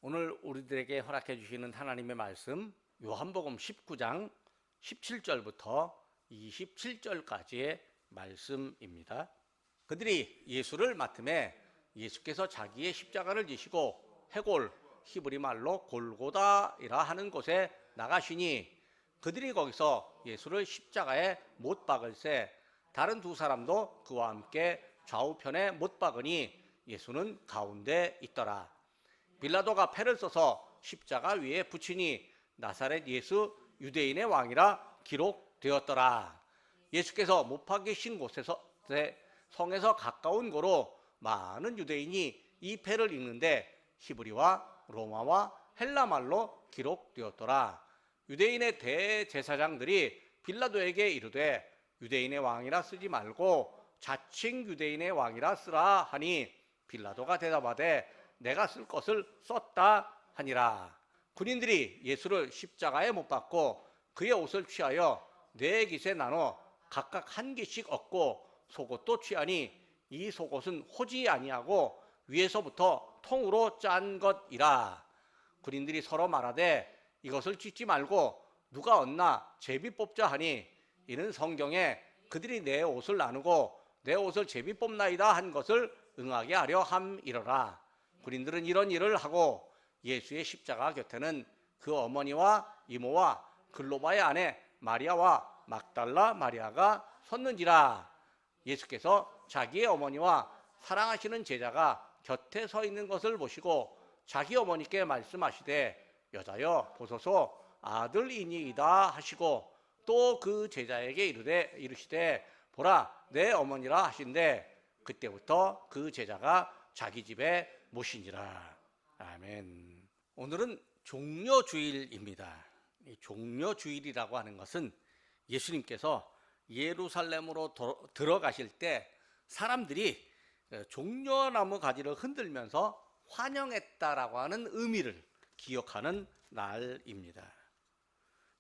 오늘 우리들에게 허락해 주시는 하나님의 말씀 요한복음 19장 17절부터 27절까지의 말씀입니다. 그들이 예수를 맡음에 예수께서 자기의 십자가를 지시고 해골, 히브리 말로 골고다이라 하는 곳에 나가시니 그들이 거기서 예수를 십자가에 못 박을새 다른 두 사람도 그와 함께 좌우편에 못 박으니 예수는 가운데 있더라. 빌라도가 패를 써서 십자가 위에 붙이니 나사렛 예수 유대인의 왕이라 기록되었더라. 예수께서 못 박이신 곳에서 성에서 가까운 고로 많은 유대인이 이 패를 읽는데 히브리와 로마와 헬라 말로 기록되었더라. 유대인의 대제사장들이 빌라도에게 이르되 유대인의 왕이라 쓰지 말고 자칭 유대인의 왕이라 쓰라 하니 빌라도가 대답하되 내가 쓸 것을 썼다 하니라. 군인들이 예수를 십자가에 못 박고 그의 옷을 취하여 네 깃에 나눠 각각 한 깃씩 얻고 속옷도 취하니 이 속옷은 호지 아니하고 위에서부터 통으로 짠 것이라. 군인들이 서로 말하되 이것을 찢지 말고 누가 얻나 제비 뽑자 하니 이는 성경에 그들이 내 옷을 나누고 내 옷을 제비 뽑나이다 한 것을 응하게 하려 함이러라. 군인들은 이런 일을 하고 예수의 십자가 곁에는 그 어머니와 이모와 글로바의 아내 마리아와 막달라 마리아가 섰는지라. 예수께서 자기의 어머니와 사랑하시는 제자가 곁에 서 있는 것을 보시고 자기 어머니께 말씀하시되 여자여 보소서 아들이니이다 하시고 또 그 제자에게 이르시되 보라 내 어머니라 하신대 그때부터 그 제자가 자기 집에 모시니라. 아멘. 오늘은 종려주일입니다. 이 종려주일이라고 하는 것은 예수님께서 예루살렘으로 들어가실 때 사람들이 종려나무 가지를 흔들면서 환영했다라고 하는 의미를 기억하는 날입니다.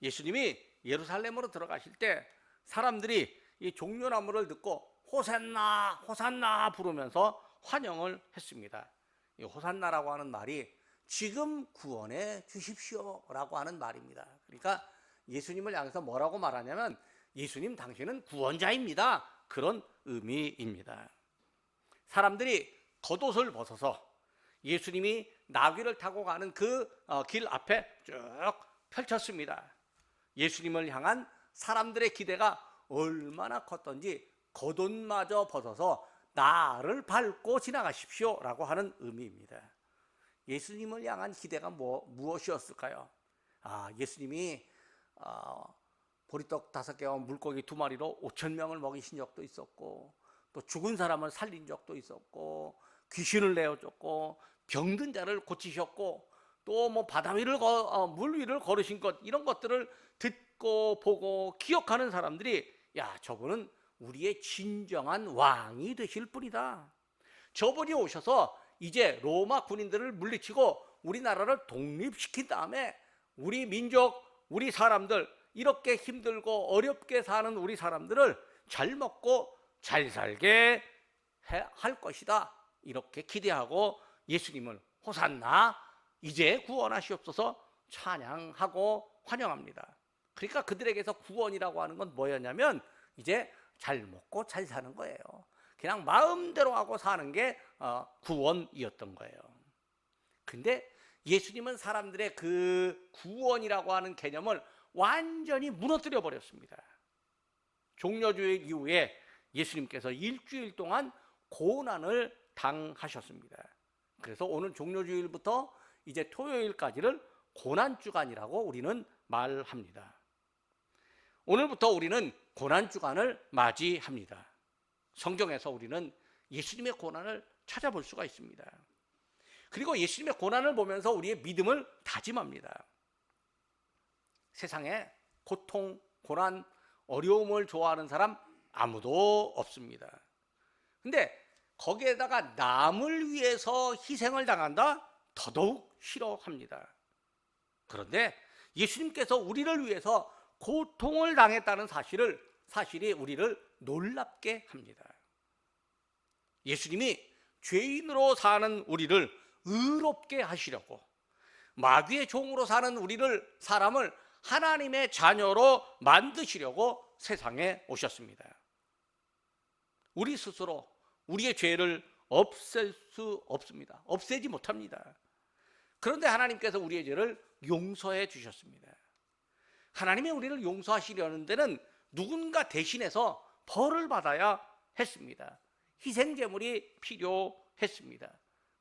예수님이 예루살렘으로 들어가실 때 사람들이 이 종려나무를 듣고 호산나 호산나 부르면서 환영을 했습니다. 이 호산나라고 하는 말이 지금 구원해 주십시오라고 하는 말입니다. 그러니까 예수님을 향해서 뭐라고 말하냐면 예수님 당신은 구원자입니다. 그런 의미입니다. 사람들이 겉옷을 벗어서 예수님이 나귀를 타고 가는 그 길 앞에 쭉 펼쳤습니다. 예수님을 향한 사람들의 기대가 얼마나 컸던지 겉옷마저 벗어서 나를 밟고 지나가십시오라고 하는 의미입니다. 예수님을 향한 기대가 무엇이었을까요? 예수님이 보리떡 5개와 물고기 2마리로 5,000명을 먹이신 적도 있었고 또 죽은 사람을 살린 적도 있었고 귀신을 내어줬고 병든 자를 고치셨고 또 뭐 바다 위를 물 위를 걸으신 것 이런 것들을 듣고 보고 기억하는 사람들이 야 저분은 우리의 진정한 왕이 되실 분이다. 저분이 오셔서 이제 로마 군인들을 물리치고 우리나라를 독립시킨 다음에 우리 민족, 우리 사람들 이렇게 힘들고 어렵게 사는 우리 사람들을 잘 먹고 잘 살게 할 것이다. 이렇게 기대하고 예수님을 호산나 이제 구원하시옵소서 찬양하고 환영합니다. 그러니까 그들에게서 구원이라고 하는 건 뭐였냐면 이제 잘 먹고 잘 사는 거예요. 그냥 마음대로 하고 사는 게 구원이었던 거예요. 근데 예수님은 사람들의 그 구원이라고 하는 개념을 완전히 무너뜨려 버렸습니다. 종려주일 이후에 예수님께서 일주일 동안 고난을 당하셨습니다. 그래서 오늘 종려주일부터 이제 토요일까지를 고난주간이라고 우리는 말합니다. 오늘부터 우리는 고난주간을 맞이합니다. 성경에서 우리는 예수님의 고난을 찾아볼 수가 있습니다. 그리고 예수님의 고난을 보면서 우리의 믿음을 다짐합니다. 세상에 고통, 고난, 어려움을 좋아하는 사람 아무도 없습니다. 근데 거기에다가 남을 위해서 희생을 당한다? 더더욱 싫어합니다. 그런데 예수님께서 우리를 위해서 고통을 당했다는 사실이 우리를 놀랍게 합니다. 예수님이 죄인으로 사는 우리를 의롭게 하시려고 마귀의 종으로 사는 사람을 하나님의 자녀로 만드시려고 세상에 오셨습니다. 우리 스스로 우리의 죄를 없앨 수 없습니다. 없애지 못합니다. 그런데 하나님께서 우리의 죄를 용서해 주셨습니다. 하나님이 우리를 용서하시려는 데는 누군가 대신해서 벌을 받아야 했습니다. 희생제물이 필요했습니다.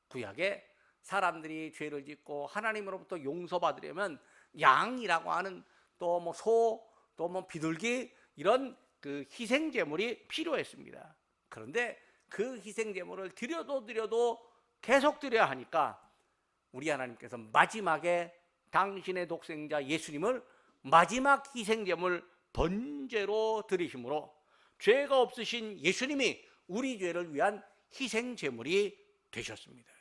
구약에 사람들이 죄를 짓고 하나님으로부터 용서받으려면 양이라고 하는 또 뭐 소, 또 뭐 비둘기 이런 그 희생제물이 필요했습니다. 그런데 그 희생제물을 드려도 계속 드려야 하니까 우리 하나님께서 마지막에 당신의 독생자 예수님을 마지막 희생제물 번제로 드리심으로 죄가 없으신 예수님이 우리 죄를 위한 희생제물이 되셨습니다.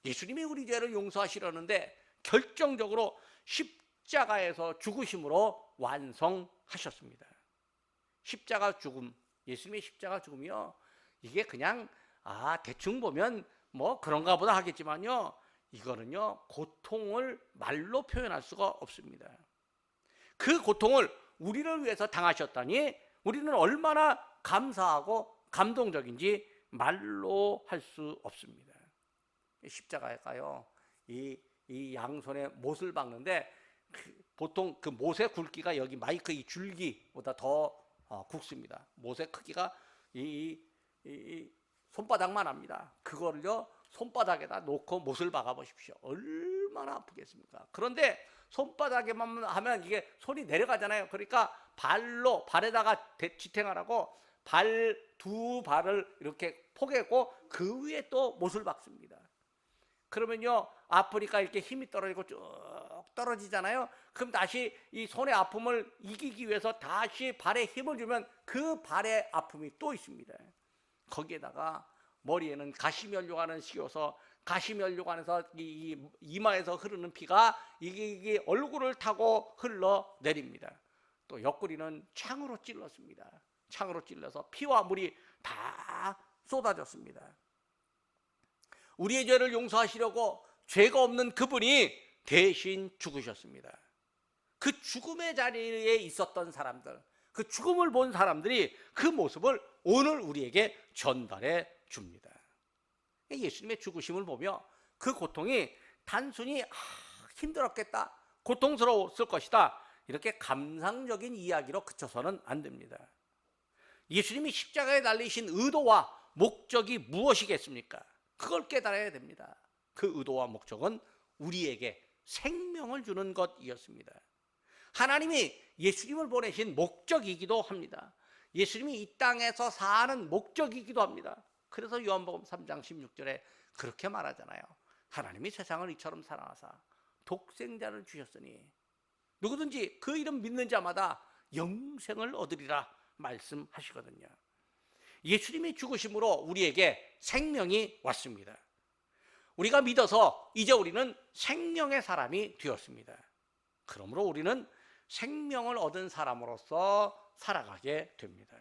예수님이 우리 죄를 용서하시려는데 결정적으로 십자가에서 죽으심으로 완성하셨습니다. 십자가 죽음, 예수님의 십자가 죽음이요, 이게 그냥 대충 보면 뭐 그런가 보다 하겠지만요, 이거는요 고통을 말로 표현할 수가 없습니다. 그 고통을 우리를 위해서 당하셨다니 우리는 얼마나 감사하고 감동적인지 말로 할 수 없습니다. 십자가가요, 이 양손에 못을 박는데 보통 그 못의 굵기가 여기 마이크 이 줄기보다 더 굵습니다. 못의 크기가 이 손바닥만 합니다. 그거를요 손바닥에다 놓고 못을 박아 보십시오. 얼마나 아프겠습니까? 그런데 손바닥에만 하면 이게 손이 내려가잖아요. 그러니까 발에다가 지탱하라고 두 발을 이렇게 포개고 그 위에 또 못을 박습니다. 그러면요 아프니까 이렇게 힘이 떨어지고 쭉 떨어지잖아요. 그럼 다시 이 손의 아픔을 이기기 위해서 다시 발에 힘을 주면 그 발의 아픔이 또 있습니다. 거기에다가 머리에는 가시면류관을 씌워서 가시면류관에서 이 이마에서 흐르는 피가 이게 얼굴을 타고 흘러내립니다. 또 옆구리는 창으로 찔렀습니다. 창으로 찔러서 피와 물이 다 쏟아졌습니다. 우리의 죄를 용서하시려고 죄가 없는 그분이 대신 죽으셨습니다. 그 죽음의 자리에 있었던 사람들, 그 죽음을 본 사람들이 그 모습을 오늘 우리에게 전달해 줍니다. 예수님의 죽으심을 보며 그 고통이 단순히 힘들었겠다, 고통스러웠을 것이다, 이렇게 감상적인 이야기로 그쳐서는 안 됩니다. 예수님이 십자가에 달리신 의도와 목적이 무엇이겠습니까? 그걸 깨달아야 됩니다. 그 의도와 목적은 우리에게 생명을 주는 것이었습니다. 하나님이 예수님을 보내신 목적이기도 합니다. 예수님이 이 땅에서 사는 목적이기도 합니다. 그래서 요한복음 3장 16절에 그렇게 말하잖아요. 하나님이 세상을 이처럼 사랑하사 독생자를 주셨으니 누구든지 그 이름 믿는 자마다 영생을 얻으리라 말씀하시거든요. 예수님이 죽으심으로 우리에게 생명이 왔습니다. 우리가 믿어서 이제 우리는 생명의 사람이 되었습니다. 그러므로 우리는 생명을 얻은 사람으로서 살아가게 됩니다.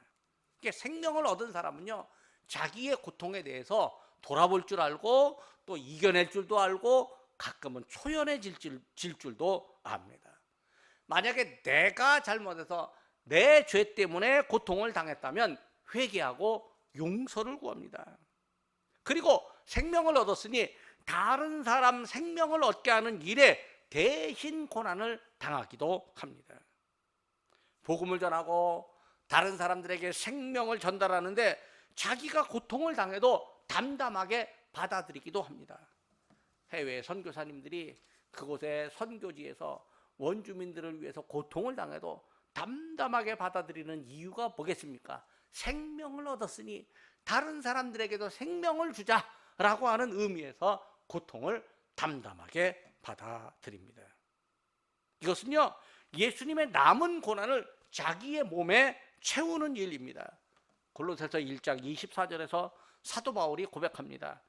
생명을 얻은 사람은요, 자기의 고통에 대해서 돌아볼 줄 알고 또 이겨낼 줄도 알고 가끔은 초연해질 줄도 압니다. 만약에 내가 잘못해서 내 죄 때문에 고통을 당했다면 회개하고 용서를 구합니다. 그리고 생명을 얻었으니 다른 사람 생명을 얻게 하는 일에 대신 고난을 당하기도 합니다. 복음을 전하고 다른 사람들에게 생명을 전달하는데 자기가 고통을 당해도 담담하게 받아들이기도 합니다. 해외 선교사님들이 그곳의 선교지에서 원주민들을 위해서 고통을 당해도 담담하게 받아들이는 이유가 뭐겠습니까? 생명을 얻었으니 다른 사람들에게도 생명을 주자라고 하는 의미에서 고통을 담담하게 받아들입니다. 이것은요, 예수님의 남은 고난을 자기의 몸에 채우는 일입니다. 골로새서 1장 24절에서 사도 바울이 고백합니다.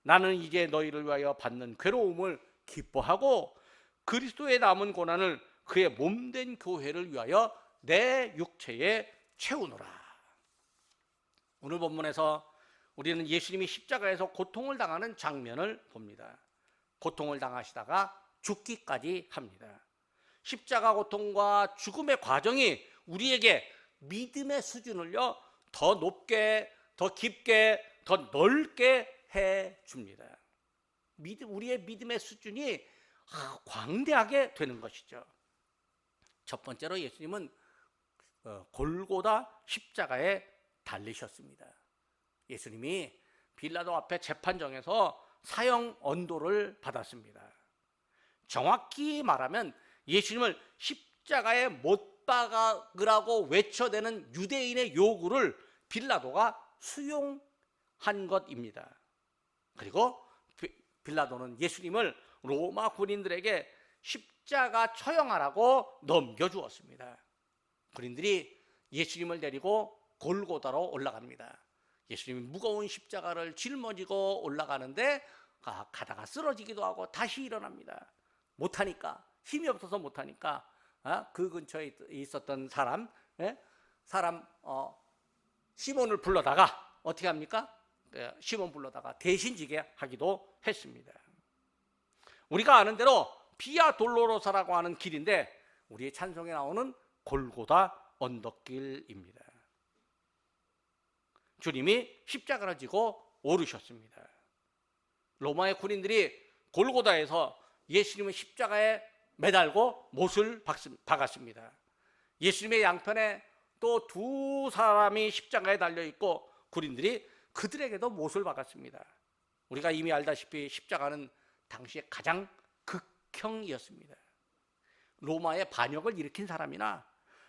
나는 이제 너희를 위하여 받는 괴로움을 기뻐하고 그리스도의 남은 고난을 그의 몸된 교회를 위하여 내 육체에 채우노라. 오늘 본문에서 우리는 예수님이 십자가에서 고통을 당하는 장면을 봅니다. 고통을 당하시다가 죽기까지 합니다. 십자가 고통과 죽음의 과정이 우리에게 믿음의 수준을요 더 높게, 더 깊게, 더 넓게 해 줍니다. 우리의 믿음의 수준이 광대하게 되는 것이죠. 첫 번째로 예수님은 골고다 십자가에 달리셨습니다. 예수님이 빌라도 앞에 재판정에서 사형 언도를 받았습니다. 정확히 말하면 예수님을 십자가에 못 박으라고 외쳐대는 유대인의 요구를 빌라도가 수용한 것입니다. 그리고 빌라도는 예수님을 로마 군인들에게 십자가 처형하라고 넘겨주었습니다. 군인들이 예수님을 데리고 골고다로 올라갑니다. 예수님이 무거운 십자가를 짊어지고 올라가는데 가다가 쓰러지기도 하고 다시 일어납니다. 못하니까, 힘이 없어서 못하니까 그 근처에 있었던 사람 시몬을 불러다가 어떻게 합니까? 시몬 불러다가 대신 지게 하기도 했습니다. 우리가 아는 대로 비아 돌로로사라고 하는 길인데 우리의 찬송에 나오는 골고다 언덕길입니다. 주님이 십자가를 지고 오르셨습니다. 로마의 군인들이 골고다에서 예수님을 십자가에 매달고 못을 박았습니다. 예수님의 양편에 또 두 사람이 십자가에 달려있고 군인들이 그들에게도 못을 박았습니다. 우리가 이미 알다시피 십자가는 당시에 가장 극형이었습니다. 로마의 반역을 일으킨 사람이나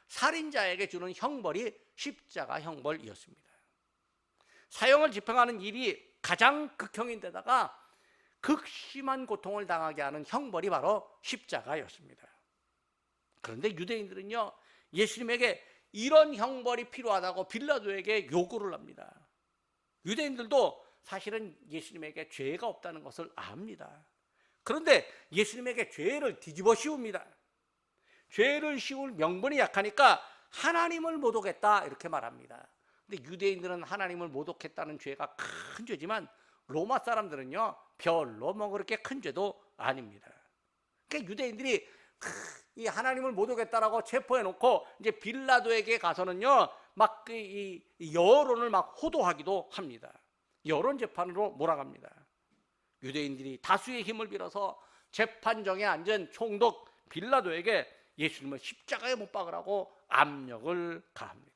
살인자에게 주는 형벌이 십자가 형벌이었습니다. 사형을 집행하는 일이 가장 극형인데다가 극심한 고통을 당하게 하는 형벌이 바로 십자가였습니다. 그런데 유대인들은요 예수님에게 이런 형벌이 필요하다고 빌라도에게 요구를 합니다. 유대인들도 사실은 예수님에게 죄가 없다는 것을 압니다. 그런데 예수님에게 죄를 뒤집어 씌웁니다. 죄를 씌울 명분이 약하니까 하나님을 모독했다 이렇게 말합니다. 근데 유대인들은 하나님을 모독했다는 죄가 큰 죄지만 로마 사람들은요 별로 뭐 그렇게 큰 죄도 아닙니다. 그러니까 유대인들이 이 하나님을 모독했다라고 체포해 놓고 이제 빌라도에게 가서는요 막 이 여론을 막 호도하기도 합니다. 여론 재판으로 몰아갑니다. 유대인들이 다수의 힘을 빌어서 재판정에 앉은 총독 빌라도에게 예수님을 십자가에 못 박으라고 압력을 가합니다.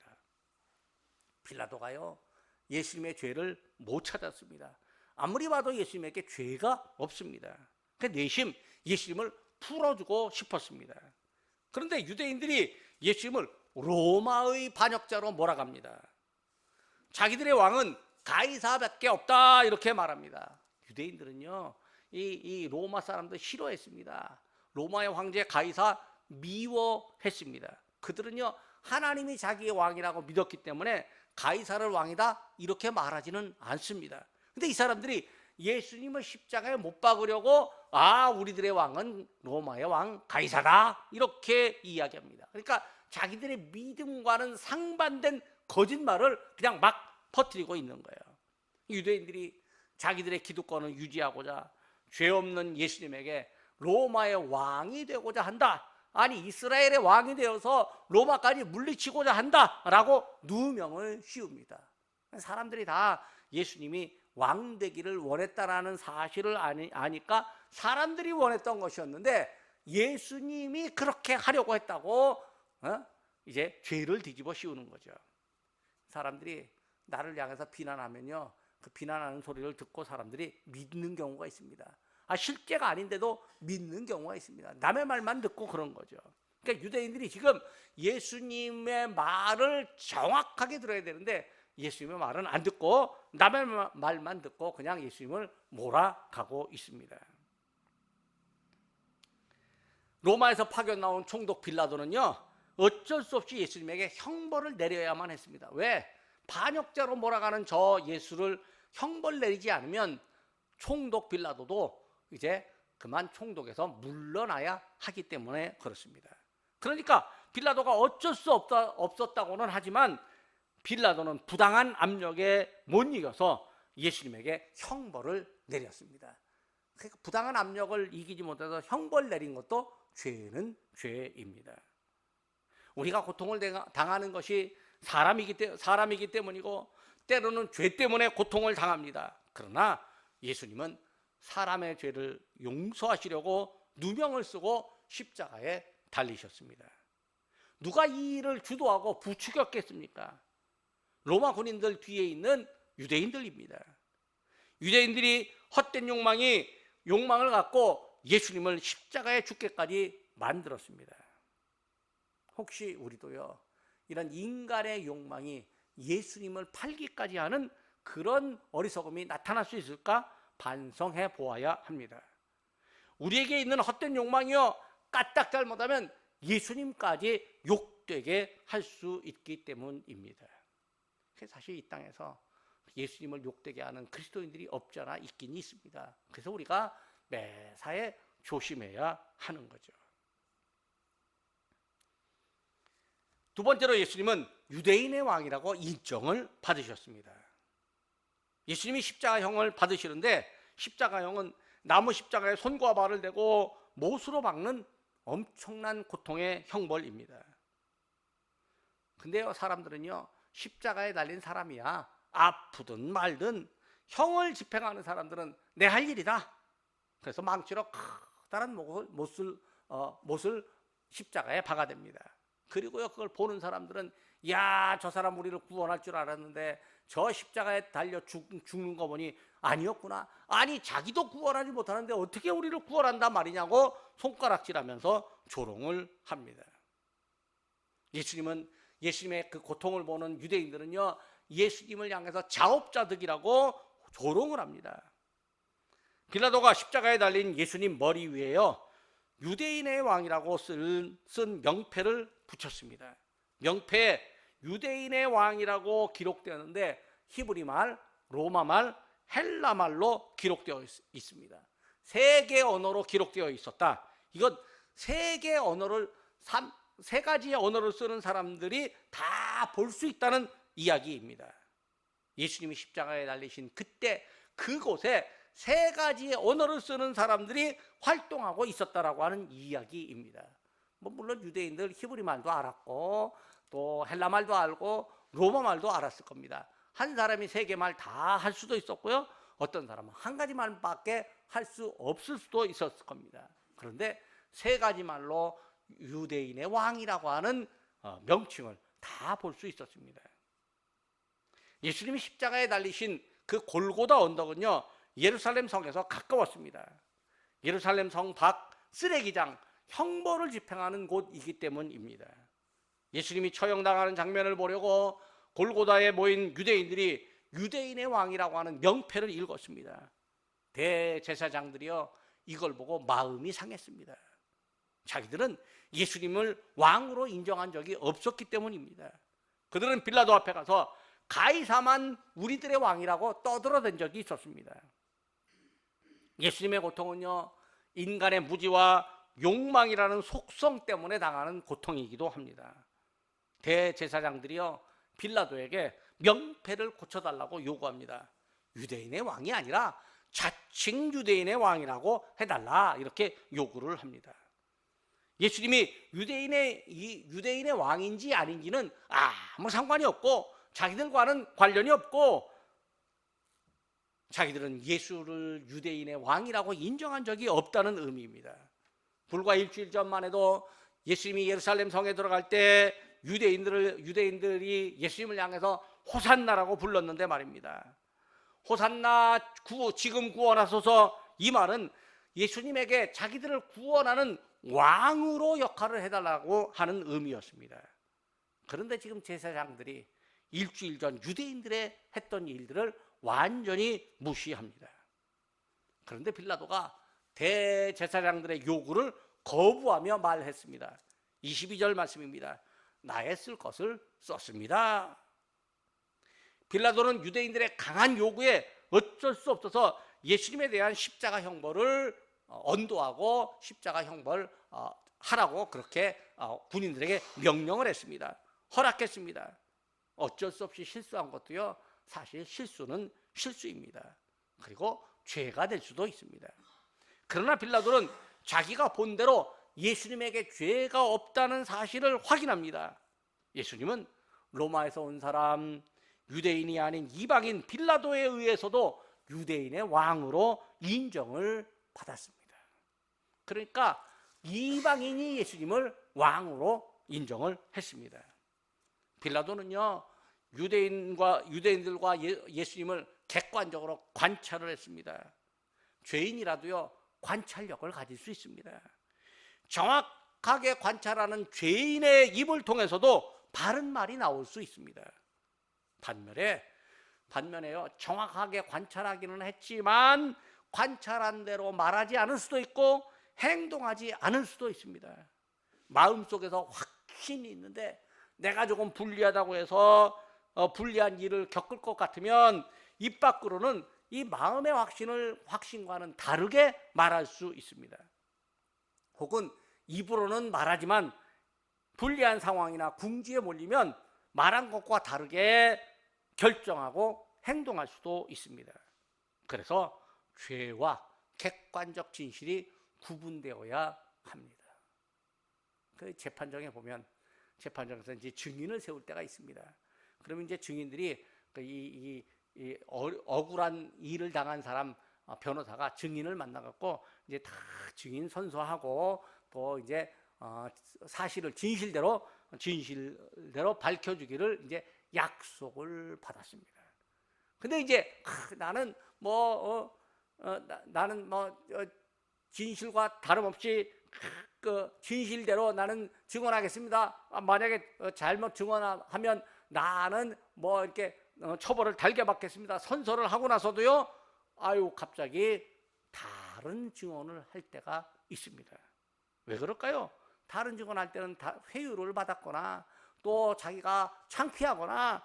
빌라도가요 예수님의 죄를 못 찾았습니다. 아무리 봐도 예수님에게 죄가 없습니다. 그 내심 예수님을 풀어주고 싶었습니다. 그런데 유대인들이 예수님을 로마의 반역자로 몰아갑니다. 자기들의 왕은 가이사밖에 없다 이렇게 말합니다. 유대인들은요 이 로마 사람들 싫어했습니다. 로마의 황제 가이사 미워했습니다. 그들은요 하나님이 자기의 왕이라고 믿었기 때문에 가이사를 왕이다 이렇게 말하지는 않습니다. 근데 이 사람들이 예수님을 십자가에 못 박으려고 우리들의 왕은 로마의 왕 가이사다 이렇게 이야기합니다. 그러니까 자기들의 믿음과는 상반된 거짓말을 그냥 막 퍼뜨리고 있는 거예요. 유대인들이 자기들의 기득권을 유지하고자 죄 없는 예수님에게 로마의 왕이 되고자 한다. 아니 이스라엘의 왕이 되어서 로마까지 물리치고자 한다라고 누명을 씌웁니다. 사람들이 다 예수님이 왕 되기를 원했다라는 사실을 아니까 사람들이 원했던 것이었는데 예수님이 그렇게 하려고 했다고 이제 죄를 뒤집어 씌우는 거죠. 사람들이 나를 향해서 비난하면요 그 비난하는 소리를 듣고 사람들이 믿는 경우가 있습니다. 실제가 아닌데도 믿는 경우가 있습니다. 남의 말만 듣고 그런 거죠. 그러니까 유대인들이 지금 예수님의 말을 정확하게 들어야 되는데 예수님의 말은 안 듣고 남의 말만 듣고 그냥 예수님을 몰아가고 있습니다. 로마에서 파견 나온 총독 빌라도는요 어쩔 수 없이 예수님에게 형벌을 내려야만 했습니다. 왜? 반역자로 몰아가는 저 예수를 형벌 내리지 않으면 총독 빌라도도 이제 그만 총독에서 물러나야 하기 때문에 그렇습니다. 그러니까 빌라도가 어쩔 수 없었다고는 하지만 빌라도는 부당한 압력에 못 이겨서 예수님에게 형벌을 내렸습니다. 그러니까 부당한 압력을 이기지 못해서 형벌 내린 것도 죄는 죄입니다. 우리가 고통을 당하는 것이 사람이기 때문이고 때로는 죄 때문에 고통을 당합니다. 그러나 예수님은 사람의 죄를 용서하시려고 누명을 쓰고 십자가에 달리셨습니다. 누가 이 일을 주도하고 부추겼겠습니까? 로마 군인들 뒤에 있는 유대인들입니다. 유대인들이 헛된 욕망을 갖고 예수님을 십자가에 죽게까지 만들었습니다. 혹시 우리도요, 이런 인간의 욕망이 예수님을 팔기까지 하는 그런 어리석음이 나타날 수 있을까 반성해 보아야 합니다. 우리에게 있는 헛된 욕망이요, 까딱 잘못하면 예수님까지 욕되게 할 수 있기 때문입니다. 사실 이 땅에서 예수님을 욕되게 하는 그리스도인들이 없지 않아 있긴 있습니다. 그래서 우리가 매사에 조심해야 하는 거죠. 두 번째로 예수님은 유대인의 왕이라고 인정을 받으셨습니다. 예수님이 십자가형을 받으시는데 십자가형은 나무 십자가에 손과 발을 대고 못으로 박는 엄청난 고통의 형벌입니다. 근데요, 사람들은요, 십자가에 달린 사람이야 아프든 말든 형을 집행하는 사람들은 내 할 일이다. 그래서 망치로 커다란 못을 십자가에 박아댑니다. 그리고요, 그걸 보는 사람들은 야, 저 사람 우리를 구원할 줄 알았는데 저 십자가에 달려 죽는 거 보니 아니었구나. 아니, 자기도 구원하지 못하는데 어떻게 우리를 구원한단 말이냐고 손가락질하면서 조롱을 합니다. 예수님의 그 고통을 보는 유대인들은요, 예수님을 향해서 자업자득이라고 조롱을 합니다. 빌라도가 십자가에 달린 예수님 머리 위에요, 유대인의 왕이라고 쓴 명패를 붙였습니다. 명패에 유대인의 왕이라고 기록되었는데 히브리 말, 로마 말, 헬라 말로 기록되어 있습니다. 세 개 언어로 기록되어 있었다. 이건 세 가지의 언어를 쓰는 사람들이 다 볼 수 있다는 이야기입니다. 예수님이 십자가에 달리신 그때 그곳에 세 가지의 언어를 쓰는 사람들이 활동하고 있었다라고 하는 이야기입니다. 물론 유대인들 히브리 말도 알았고 또 헬라 말도 알고 로마 말도 알았을 겁니다. 한 사람이 세 개 말 다 할 수도 있었고요, 어떤 사람은 한 가지 말밖에 할 수 없을 수도 있었을 겁니다. 그런데 세 가지 말로 유대인의 왕이라고 하는 명칭을 다 볼 수 있었습니다. 예수님이 십자가에 달리신 그 골고다 언덕은요, 예루살렘 성에서 가까웠습니다. 예루살렘 성 밖 쓰레기장, 형벌을 집행하는 곳이기 때문입니다. 예수님이 처형당하는 장면을 보려고 골고다에 모인 유대인들이 유대인의 왕이라고 하는 명패를 읽었습니다. 대제사장들이요, 이걸 보고 마음이 상했습니다. 자기들은 예수님을 왕으로 인정한 적이 없었기 때문입니다. 그들은 빌라도 앞에 가서 가이사만 우리들의 왕이라고 떠들어댄 적이 있었습니다. 예수님의 고통은요, 인간의 무지와 욕망이라는 속성 때문에 당하는 고통이기도 합니다. 대제사장들이요, 빌라도에게 명패를 고쳐달라고 요구합니다. 유대인의 왕이 아니라 자칭 유대인의 왕이라고 해달라, 이렇게 요구를 합니다. 예수님이 유대인의 왕인지 아닌지는 아무 상관이 없고 자기들과는 관련이 없고 자기들은 예수를 유대인의 왕이라고 인정한 적이 없다는 의미입니다. 불과 일주일 전만 해도 예수님이 예루살렘 성에 들어갈 때 유대인들이 예수님을 향해서 호산나라고 불렀는데 말입니다. 호산나, 지금 구원하소서, 이 말은 예수님에게 자기들을 구원하는 왕으로 역할을 해달라고 하는 의미였습니다. 그런데 지금 제사장들이 일주일 전 유대인들의 했던 일들을 완전히 무시합니다. 그런데 빌라도가 대제사장들의 요구를 거부하며 말했습니다. 22절 말씀입니다. 나의 쓸 것을 썼습니다. 빌라도는 유대인들의 강한 요구에 어쩔 수 없어서 예수님에 대한 십자가 형벌을 언도하고 십자가 형벌 하라고 그렇게 군인들에게 명령을 했습니다. 허락했습니다. 어쩔 수 없이 실수한 것도요, 사실 실수는 실수입니다. 그리고 죄가 될 수도 있습니다. 그러나 빌라도는 자기가 본 대로 예수님에게 죄가 없다는 사실을 확인합니다. 예수님은 로마에서 온 사람, 유대인이 아닌 이방인 빌라도에 의해서도 유대인의 왕으로 인정을 받았습니다. 그러니까 이방인이 예수님을 왕으로 인정을 했습니다. 빌라도는요, 유대인들과 예수님을 객관적으로 관찰을 했습니다. 죄인이라도요, 관찰력을 가질 수 있습니다. 정확하게 관찰하는 죄인의 입을 통해서도 바른 말이 나올 수 있습니다. 반면에요, 정확하게 관찰하기는 했지만 관찰한 대로 말하지 않을 수도 있고 행동하지 않을 수도 있습니다. 마음속에서 확신이 있는데 내가 조금 불리하다고 해서 불리한 일을 겪을 것 같으면 입 밖으로는 이 마음의 확신과는 다르게 말할 수 있습니다. 혹은 입으로는 말하지만 불리한 상황이나 궁지에 몰리면 말한 것과 다르게 결정하고 행동할 수도 있습니다. 그래서 죄와 객관적 진실이 구분되어야 합니다. 그 재판정에 보면 재판정에서 이제 증인을 세울 때가 있습니다. 그러면 이제 증인들이 이 억울한 일을 당한 사람 변호사가 증인을 만나갖고 이제 다 증인 선서하고 또 이제 사실을 진실대로 밝혀주기를 이제 약속을 받았습니다. 근데 이제 나는 진실과 다름없이 그 진실대로 나는 증언하겠습니다. 만약에 잘못 증언하면 나는 이렇게 처벌을 달게 받겠습니다. 선서를 하고 나서도요, 갑자기 다른 증언을 할 때가 있습니다. 왜 그럴까요? 다른 증언할 때는 다 회유를 받았거나 또 자기가 창피하거나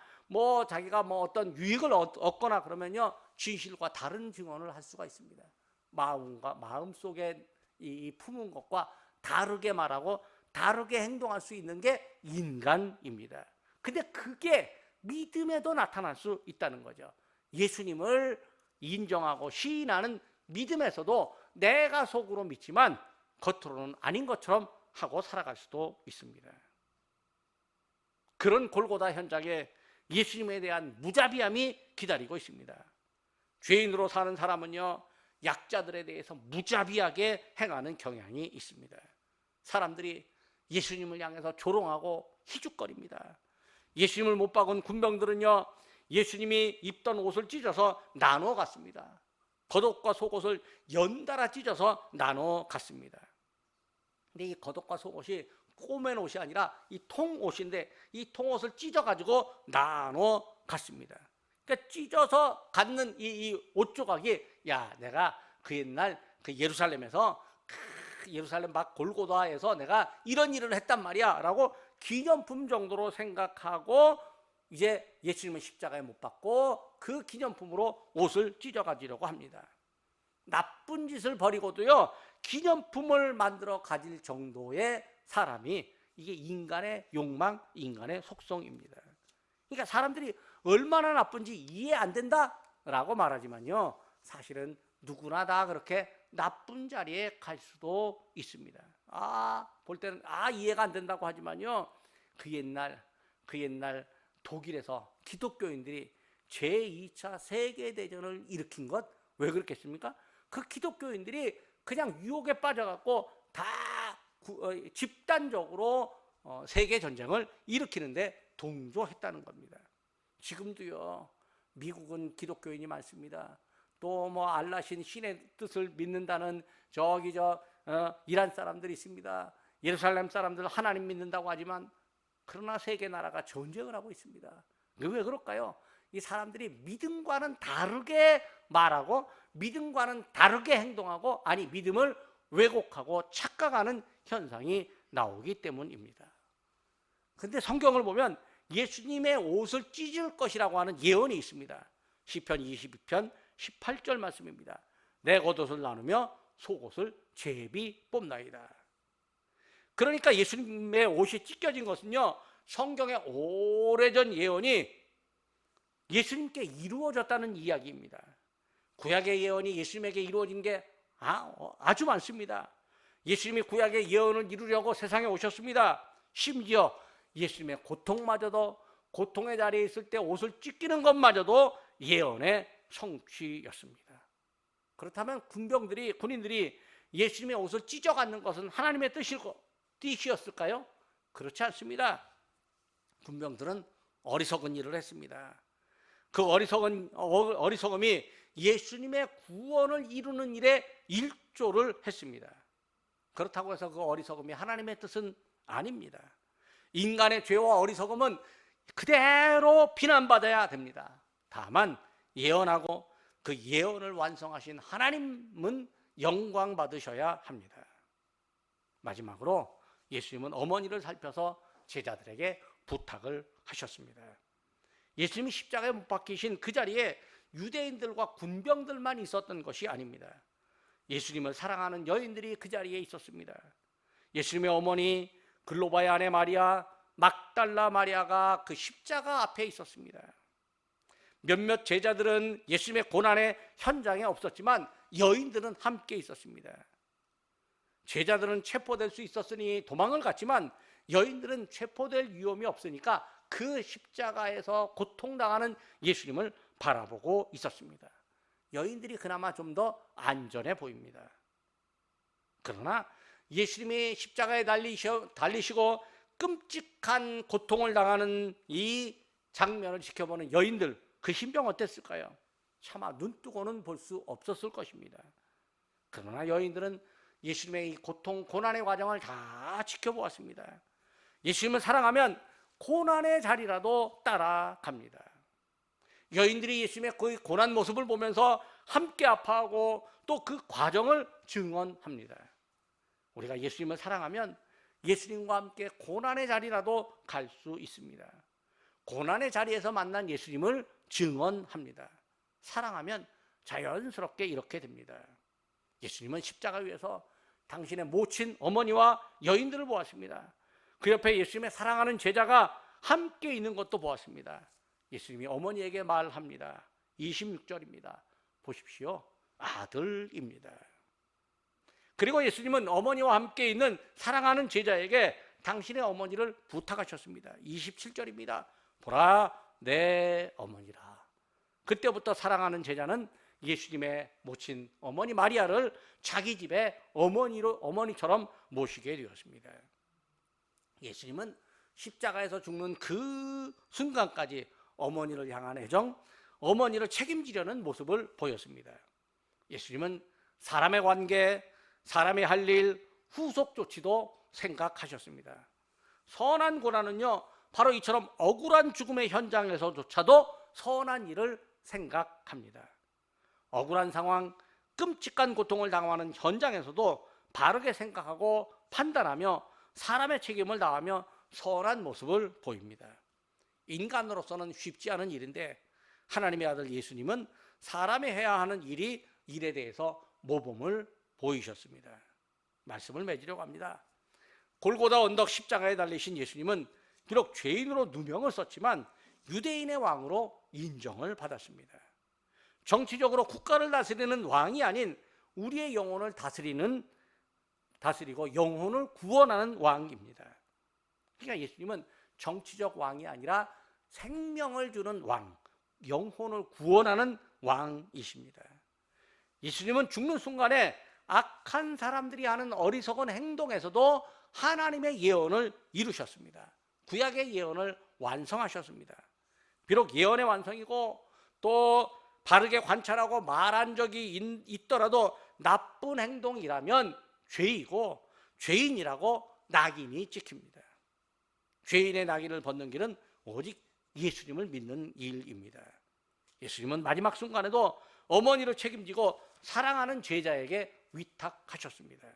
자기가 어떤 유익을 얻거나 그러면요, 진실과 다른 증언을 할 수가 있습니다. 마음속에 이 품은 것과 다르게 말하고 다르게 행동할 수 있는 게 인간입니다. 근데 그게 믿음에도 나타날 수 있다는 거죠. 예수님을 인정하고 시인하는 믿음에서도 내가 속으로 믿지만 겉으로는 아닌 것처럼 하고 살아갈 수도 있습니다. 그런 골고다 현장에 예수님에 대한 무자비함이 기다리고 있습니다. 죄인으로 사는 사람은요, 약자들에 대해서 무자비하게 행하는 경향이 있습니다. 사람들이 예수님을 향해서 조롱하고 희죽거립니다. 예수님을 못 박은 군병들은요, 예수님이 입던 옷을 찢어서 나눠 갔습니다. 겉옷과 속옷을 연달아 찢어서 나눠 갔습니다. 근데 이 겉옷과 속옷이 꼬맨 옷이 아니라 이 통옷인데 이 통옷을 찢어가지고 나눠 갔습니다. 그러니까 찢어서 갖는 이 옷 조각이, 내가 그 옛날 그 예루살렘에서 예루살렘 막 골고다에서 내가 이런 일을 했단 말이야 라고 기념품 정도로 생각하고 이제 예수님은 십자가에 못 박고 그 기념품으로 옷을 찢어 가지려고 합니다. 나쁜 짓을 버리고도요, 기념품을 만들어 가질 정도의 사람이, 이게 인간의 욕망, 인간의 속성입니다. 그러니까 사람들이 얼마나 나쁜지 이해 안 된다라고 말하지만요, 사실은 누구나 다 그렇게 나쁜 자리에 갈 수도 있습니다. 볼 때는 이해가 안 된다고 하지만요, 그 옛날 독일에서 기독교인들이 제2차 세계대전을 일으킨 것, 왜 그렇겠습니까? 그 기독교인들이 그냥 유혹에 빠져갖고 다 집단적으로 세계전쟁을 일으키는데 동조했다는 겁니다. 지금도요, 미국은 기독교인이 많습니다. 또 알라신 신의 뜻을 믿는다는 이란 사람들이 있습니다. 예루살렘 사람들 하나님 믿는다고 하지만 그러나 세계 나라가 전쟁을 하고 있습니다. 왜 그럴까요? 이 사람들이 믿음과는 다르게 말하고 믿음과는 다르게 행동하고, 믿음을 왜곡하고 착각하는 현상이 나오기 때문입니다. 그런데 성경을 보면 예수님의 옷을 찢을 것이라고 하는 예언이 있습니다. 시편 22편 18절 말씀입니다. 내 겉옷을 나누며 속옷을 제비 뽑나이다. 그러니까 예수님의 옷이 찢겨진 것은요, 성경의 오래전 예언이 예수님께 이루어졌다는 이야기입니다. 구약의 예언이 예수님에게 이루어진 게 아주 많습니다. 예수님이 구약의 예언을 이루려고 세상에 오셨습니다. 심지어 예수님의 고통마저도, 고통의 자리에 있을 때 옷을 찢기는 것마저도 예언의 성취였습니다. 그렇다면 군인들이 예수님의 옷을 찢어갖는 것은 하나님의 뜻이었을까요? 그렇지 않습니다. 군병들은 어리석은 일을 했습니다. 그 어리석음이 예수님의 구원을 이루는 일에 일조를 했습니다. 그렇다고 해서 그 어리석음이 하나님의 뜻은 아닙니다. 인간의 죄와 어리석음은 그대로 비난받아야 됩니다. 다만 예언하고 그 예언을 완성하신 하나님은 영광 받으셔야 합니다. 마지막으로 예수님은 어머니를 살펴서 제자들에게 부탁을 하셨습니다. 예수님이 십자가에 못 박히신 그 자리에 유대인들과 군병들만 있었던 것이 아닙니다. 예수님을 사랑하는 여인들이 그 자리에 있었습니다. 예수님의 어머니 글로바의 아내 마리아, 막달라 마리아가 그 십자가 앞에 있었습니다. 몇몇 제자들은 예수님의 고난의 현장에 없었지만 여인들은 함께 있었습니다. 제자들은 체포될 수 있었으니 도망을 갔지만 여인들은 체포될 위험이 없으니까 그 십자가에서 고통당하는 예수님을 바라보고 있었습니다. 여인들이 그나마 좀 더 안전해 보입니다. 그러나 예수님이 십자가에 달리시고 끔찍한 고통을 당하는 이 장면을 지켜보는 여인들, 그 심정 어땠을까요? 차마 눈뜨고는 볼 수 없었을 것입니다. 그러나 여인들은 예수님의 이 고통, 고난의 과정을 다 지켜보았습니다. 예수님을 사랑하면 고난의 자리라도 따라갑니다. 여인들이 예수님의 그 고난 모습을 보면서 함께 아파하고 또 그 과정을 증언합니다. 우리가 예수님을 사랑하면 예수님과 함께 고난의 자리라도 갈 수 있습니다. 고난의 자리에서 만난 예수님을 증언합니다. 사랑하면 자연스럽게 이렇게 됩니다. 예수님은 십자가 위에서 당신의 모친 어머니와 여인들을 보았습니다. 그 옆에 예수님의 사랑하는 제자가 함께 있는 것도 보았습니다. 예수님이 어머니에게 말합니다. 26절입니다. 보십시오. 아들입니다. 그리고 예수님은 어머니와 함께 있는 사랑하는 제자에게 당신의 어머니를 부탁하셨습니다. 27절입니다. 보라 내 어머니라. 그때부터 사랑하는 제자는 예수님의 모친 어머니 마리아를 자기 집에 어머니처럼 모시게 되었습니다. 예수님은 십자가에서 죽는 그 순간까지 어머니를 향한 애정, 어머니를 책임지려는 모습을 보였습니다. 예수님은 사람의 관계, 사람이 할 일, 후속 조치도 생각하셨습니다. 선한 고난은요, 바로 이처럼 억울한 죽음의 현장에서조차도 선한 일을 생각합니다. 억울한 상황, 끔찍한 고통을 당하는 현장에서도 바르게 생각하고 판단하며 사람의 책임을 다하며 선한 모습을 보입니다. 인간으로서는 쉽지 않은 일인데 하나님의 아들 예수님은 사람이 해야 하는 일에 대해서 모범을 보이셨습니다. 말씀을 맺으려고 합니다. 골고다 언덕 십자가에 달리신 예수님은 비록 죄인으로 누명을 썼지만 유대인의 왕으로 인정을 받았습니다. 정치적으로 국가를 다스리는 왕이 아닌 우리의 영혼을 다스리고 영혼을 구원하는 왕입니다. 그러니까 예수님은 정치적 왕이 아니라 생명을 주는 왕, 영혼을 구원하는 왕이십니다. 예수님은 죽는 순간에 악한 사람들이 하는 어리석은 행동에서도 하나님의 예언을 이루셨습니다. 구약의 예언을 완성하셨습니다. 비록 예언의 완성이고 또 바르게 관찰하고 말한 적이 있더라도 나쁜 행동이라면 죄이고 죄인이라고 낙인이 찍힙니다. 죄인의 낙인을 벗는 길은 오직 예수님을 믿는 일입니다. 예수님은 마지막 순간에도 어머니를 책임지고 사랑하는 제자에게 위탁하셨습니다.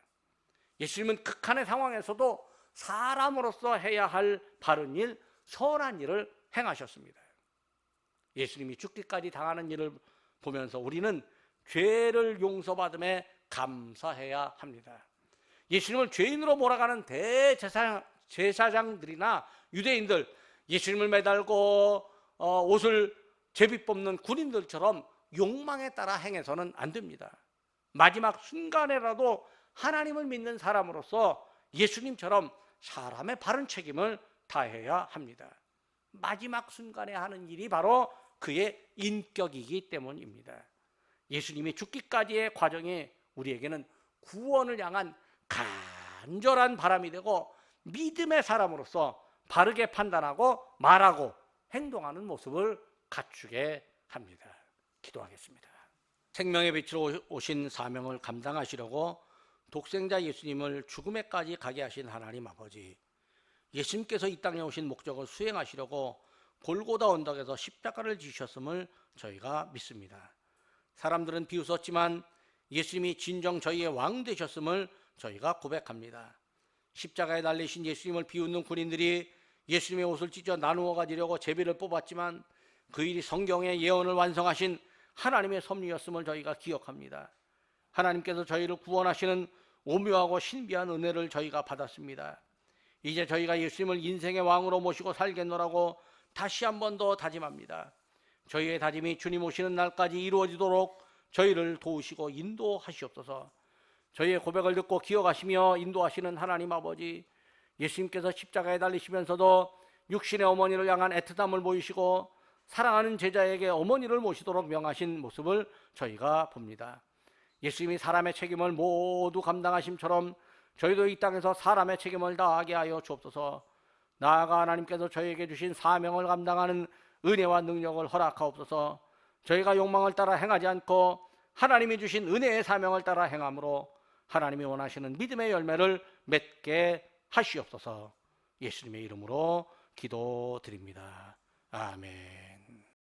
예수님은 극한의 상황에서도 사람으로서 해야 할 바른 일, 선한 일을 행하셨습니다. 예수님이 죽기까지 당하는 일을 보면서 우리는 죄를 용서받음에 감사해야 합니다. 예수님을 죄인으로 몰아가는 대제사장들이나 유대인들, 예수님을 매달고 옷을 제비 뽑는 군인들처럼 욕망에 따라 행해서는 안 됩니다. 마지막 순간에라도 하나님을 믿는 사람으로서 예수님처럼 사람의 바른 책임을 다해야 합니다. 마지막 순간에 하는 일이 바로 그의 인격이기 때문입니다. 예수님이 죽기까지의 과정이 우리에게는 구원을 향한 간절한 바람이 되고 믿음의 사람으로서 바르게 판단하고 말하고 행동하는 모습을 갖추게 합니다. 기도하겠습니다. 생명의 빛으로 오신 사명을 감당하시려고 독생자 예수님을 죽음에까지 가게 하신 하나님 아버지, 예수님께서 이 땅에 오신 목적을 수행하시려고 골고다 언덕에서 십자가를 지셨음을 저희가 믿습니다. 사람들은 비웃었지만 예수님이 진정 저희의 왕 되셨음을 저희가 고백합니다. 십자가에 달리신 예수님을 비웃는 군인들이 예수님의 옷을 찢어 나누어 가지려고 제비를 뽑았지만 그 일이 성경의 예언을 완성하신 하나님의 섭리였음을 저희가 기억합니다. 하나님께서 저희를 구원하시는 오묘하고 신비한 은혜를 저희가 받았습니다. 이제 저희가 예수님을 인생의 왕으로 모시고 살겠노라고 다시 한 번 더 다짐합니다. 저희의 다짐이 주님 오시는 날까지 이루어지도록 저희를 도우시고 인도하시옵소서. 저희의 고백을 듣고 기억하시며 인도하시는 하나님 아버지, 예수님께서 십자가에 달리시면서도 육신의 어머니를 향한 애틋함을 보이시고 사랑하는 제자에게 어머니를 모시도록 명하신 모습을 저희가 봅니다. 예수님이 사람의 책임을 모두 감당하심처럼 저희도 이 땅에서 사람의 책임을 다하게 하여 주옵소서. 나아가 하나님께서 저희에게 주신 사명을 감당하는 은혜와 능력을 허락하옵소서. 저희가 욕망을 따라 행하지 않고 하나님이 주신 은혜의 사명을 따라 행함으로 하나님이 원하시는 믿음의 열매를 맺게 하시옵소서. 예수님의 이름으로 기도드립니다. 아멘.